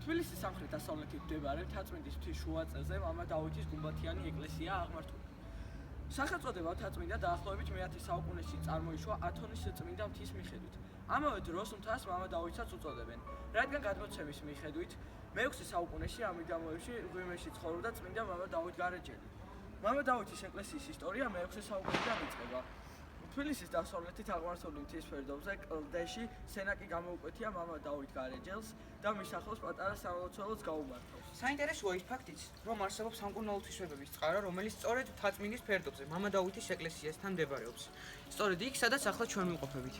თბილისის სამხრეთ-დასავლეთით მდებარე მთაწმინდის მთის შუაწელზე მამა დავითის გუმბათიანი ეკლესიაა აღმართული. სახელწოდება მთაწმინდა დაახლოებით მე-10 საუკუნეში წარმოიშვა ათონის წმინდა მთის მიხედვით. ამავე დროს მთას მამა დავითსაც უწოდებენ, რადგან გადმოცემის მიხედვით მე-6 საუკუნეში ამ მიდამოებში ღვიმეში ცხოვრობდა წმინდა მამა დავით გარეჯელი. მამა დავითის ეკლესიის ისტორია მე-6 საუკუნიდან იწყება. თბილისის დასავლეთით აღმართული მთის ფერდობზე კლდეში სენაკი გამოუკვეთია მამა დავით გარეჯელს და მის ახლოს პატარა სამლოცველოც გაუმართავს. საინტერესოა ის ფაქტიც, რომ არსებობს სამკურნალო თვისებების წყარო, რომელიც სწორედ მთაწმინდის ფერდობზე, მამა დავითის ეკლესიასთან მდებარეობს. სწორედ იქ, სადაც ახლა ჩვენ ვიმყოფებით.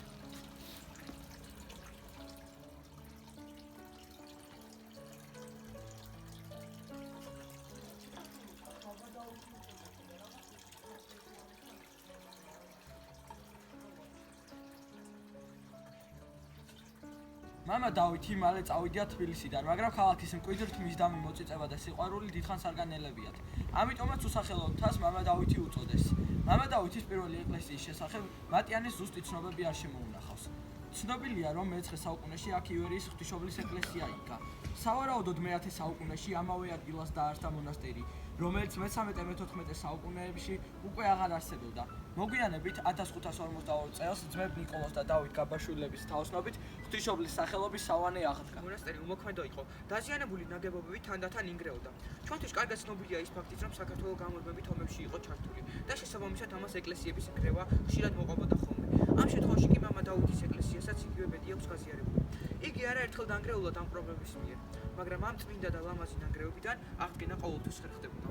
მამა დავითი მალე წავიდა თბილისიდან, მაგრამ ქალაქის მკვიდრთ მისდამი მოწიწება და სიყვარული დიდხანს არ განელებიათ. ამიტომაც უსახელო მთას მამა დავითი უწოდეს. მამა დავითის პირველი ეკლესიის შესახებ მატიანის ზუსტი ცნობები არ შემოუნახავს. ცნობილია, რომ მე-9 საუკუნეში აქ ივერიის ღვთისმშობლის ეკლესია იდგა. სავარაუდოდ მე-10 საუკუნეში ამავე ადგილას დაარსდა მონასტერი, რომელიც მე-13-მე-14 საუკუნეებში უკვე აღარ არსებობდა. მოგვიანებით 1542 წელს ძმებ ნიკოლოზ და დავით გაბაშვილების თაოსნობით ღვთისმშობლის სახელობის სავანე აღდგა. მონასტერი უმოქმედო იყო, დაზიანებული ნაგებობები თანდათან ინგრეოდა. ჩვენთვის კარგად ცნობილია ის ფაქტიც, რომ საქართველოს გამარჯვებით ომებში იყო ჩართული და შესაბამისად ამას ეკლესიების კრევა ხშირად მოყვებოდა ხოლმე. ამ შემთხვევაში კი მამა დავითის ეკლესიასაც იგივე ბედი აქვს გაზიარებული. იგი არაერთხელ დანგრეულა ამ პრობლემის მიერ, მაგრამ ამ წმინდა და ლამაზი ნანგრევებიდან აღდგენა ყოველთვის ვერ ხდებოდა.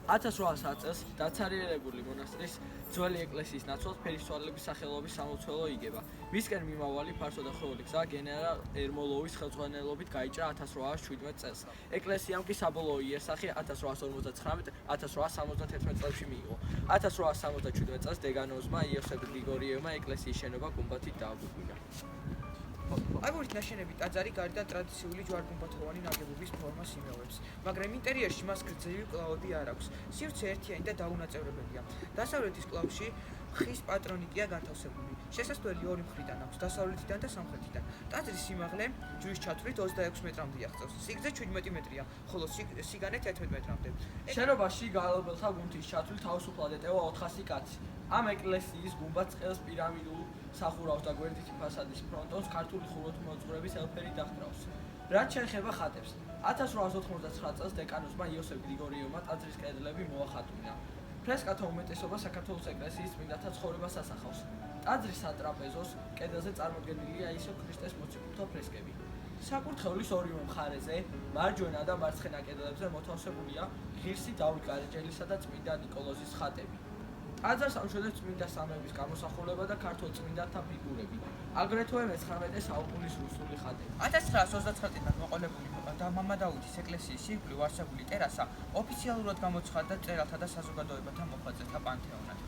1800 წელს დაცარიელებული მონასტრის ძველი ეკლესიის ნაცვლად ფერისცვალების სახელობის სამლოცველო იგება. მისკენ მიმავალი ფართო და ხროვილი გზა გენერალ ერმოლოვის ხელმძღვანელობით გაიჭრა 1817 წელს. ეკლესიამ კი საბოლოო იერსახე 1859-1871 წლებში მიიღო. 1877 წელს დეგანოზმა იოსებ გრიგორიევმა ეკლესიის შენობა გუმბათით დააგვირგვინა. აგურით ნაშენები ტაძარი გარდა ტრადიციული ჯვარ-გუმბათოვანი ნაგებობის ფორმას იმეორებს, მაგრამ ინტერიერში მას გრძელი მკლავები არ აქვს. სივრცე ერთიანი და დაუნაწევრებელია. დასავლეთის მკლავში ხის პატრონიკია განთავსებული. შესასვლელი ორი მხრიდან აქვს, დასავლეთიდან და სამხრეთიდან. ტაძრის სიმაღლე ჯვრის ჩათვლით 26 მეტრამდე აღწევს. სიგრძე 17 მეტრია, ხოლო სიგანე 11 მეტრამდე. შენობაში გაალობელთა გუნდის ჩათვლით თავისუფლად ეტევა 400 კაცი. ამ ეკლესიის გუმბათს ყელს პირამიდულ სახურავს და გვერდითი ფასადის ფრონტონს ქართული ხუროთმოძღვრების ელფერი დაჰკრავს. რაც შეეხება ხატებს, 1899 წელს დეკანოზმა იოსებ გრიგორიევმა ტაძრის კედლები მოახატუნა. ფრესკათა უმეტესობა საქართველოს ეკლესიის წმინდათა ცხოვრებას ასახავს. ტაძრის სატრაპეზოს კედელზე წარმოდგენილია იესო ქრისტეს მოციქულთა ფრესკები. საკურთხევლის ორივე მხარეზე, მარჯვენა და მარცხენა კედლებზე მოთავსებულია ღირსი დავით გარეჯელისა და წმინდა ნიკოლოზის ხატები. ტაძარს ამშვენებს წმინდა სამების გამოსახულება და ქართველ წმინდანთა ფიგურები, აგრეთვე მე-19 საუკუნის რუსული ხატები. 1929 წლიდან მოყოლებული და მამა დავითის ეკლესიის ირგვლივ არსებული ტერასა ოფიციალურად გამოცხადდა მწერალთა და საზოგადოებათა მოღვაწეთა პანთეონად.